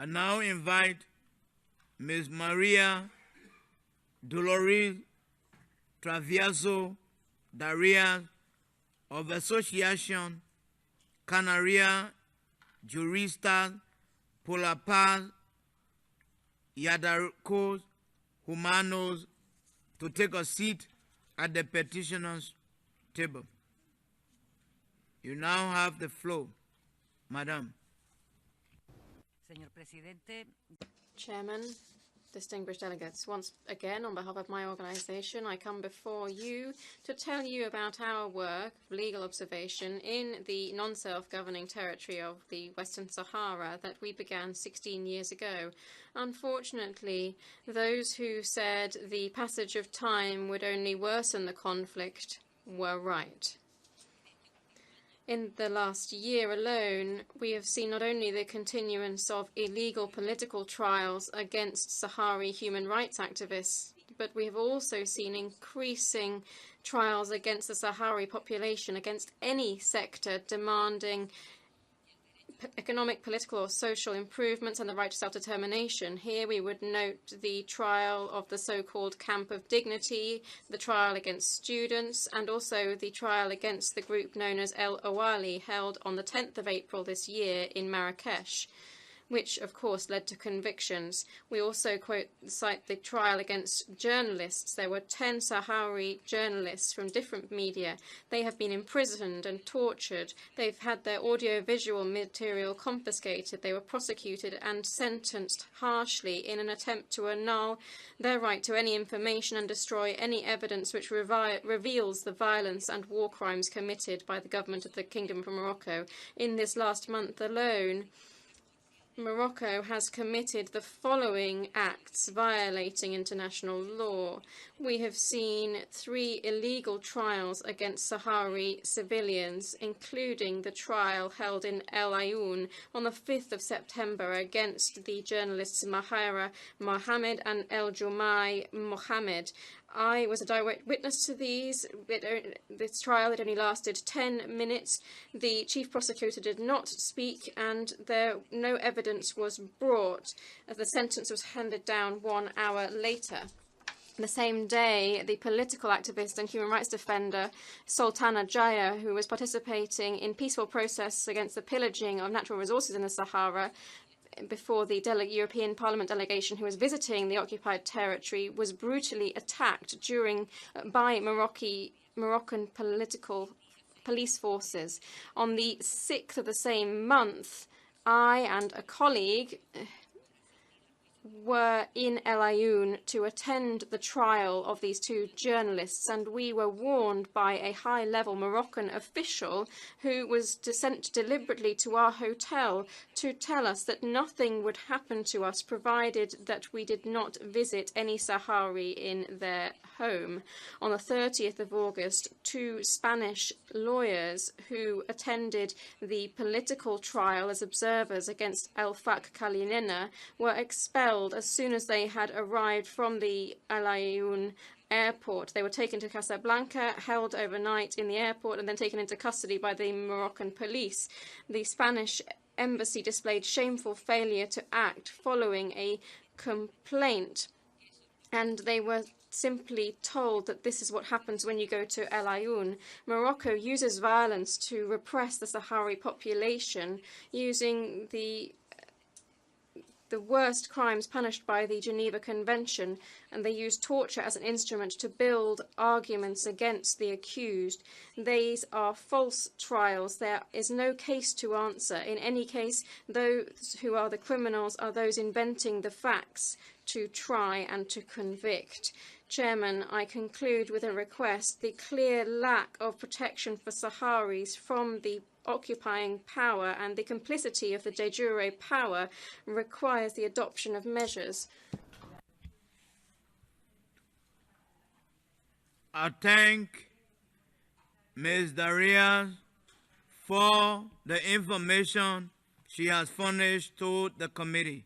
I now invite Ms. Maria Dolores Travieso Darias of Association Canaria Juristas por la Paz y Derechos Humanos to take a seat at the petitioner's table. You now have the floor, Madam. Señor Presidente. Chairman, distinguished delegates, once again, on behalf of my organization, I come before you to tell you about our work, legal observation, in the non-self-governing territory of the Western Sahara that we began 16 years ago. Unfortunately, those who said the passage of time would only worsen the conflict were right. In the last year alone, we have seen not only the continuance of illegal political trials against Sahrawi human rights activists, but we have also seen increasing trials against the Sahrawi population, against any sector demanding economic, political or social improvements and the right to self-determination. Here we would note the trial of the so-called Camp of Dignity, the trial against students, and also the trial against the group known as El Awali, held on the 10th of April this year in Marrakesh, which of course led to convictions. We also cite the trial against journalists. There were 10 Sahrawi journalists from different media. They have been imprisoned and tortured. They've had their audio-visual material confiscated. They were prosecuted and sentenced harshly in an attempt to annul their right to any information and destroy any evidence which reveals the violence and war crimes committed by the government of the Kingdom of Morocco. In this last month alone, Morocco has committed the following acts violating international law. We have seen 3 illegal trials against Sahrawi civilians, including the trial held in El Ayoun on the 5th of September against the journalists Mahira Mohammed and El Jumai Mohammed. I was a direct witness to this trial. It only lasted 10 minutes. The chief prosecutor did not speak, and no evidence was brought. The sentence was handed down 1 hour later. The same day, the political activist and human rights defender Sultana Jaya, who was participating in peaceful protests against the pillaging of natural resources in the Sahara, before the European Parliament delegation who was visiting the occupied territory, was brutally attacked by Moroccan police forces. On the 6th of the same month, I and a colleague were in El Ayoun to attend the trial of these 2 journalists, and we were warned by a high-level Moroccan official who was sent deliberately to our hotel to tell us that nothing would happen to us provided that we did not visit any Sahrawi in their home. On the 30th of August, 2 Spanish lawyers who attended the political trial as observers against El Fak Kalinena were expelled as soon as they had arrived from the El Ayoun airport. They were taken to Casablanca, held overnight in the airport, and then taken into custody by the Moroccan police. The Spanish embassy displayed shameful failure to act following a complaint, and they were simply told that this is what happens when you go to El Ayoun. Morocco uses violence to repress the Sahrawi population, using the worst crimes punished by the Geneva Convention, and they use torture as an instrument to build arguments against the accused. These are false trials. There is no case to answer. In any case, those who are the criminals are those inventing the facts to try and to convict. Chairman, I conclude with a request. The clear lack of protection for Sahrawis from the occupying power and the complicity of the de jure power requires the adoption of measures. I thank Ms. Darias for the information she has furnished to the committee.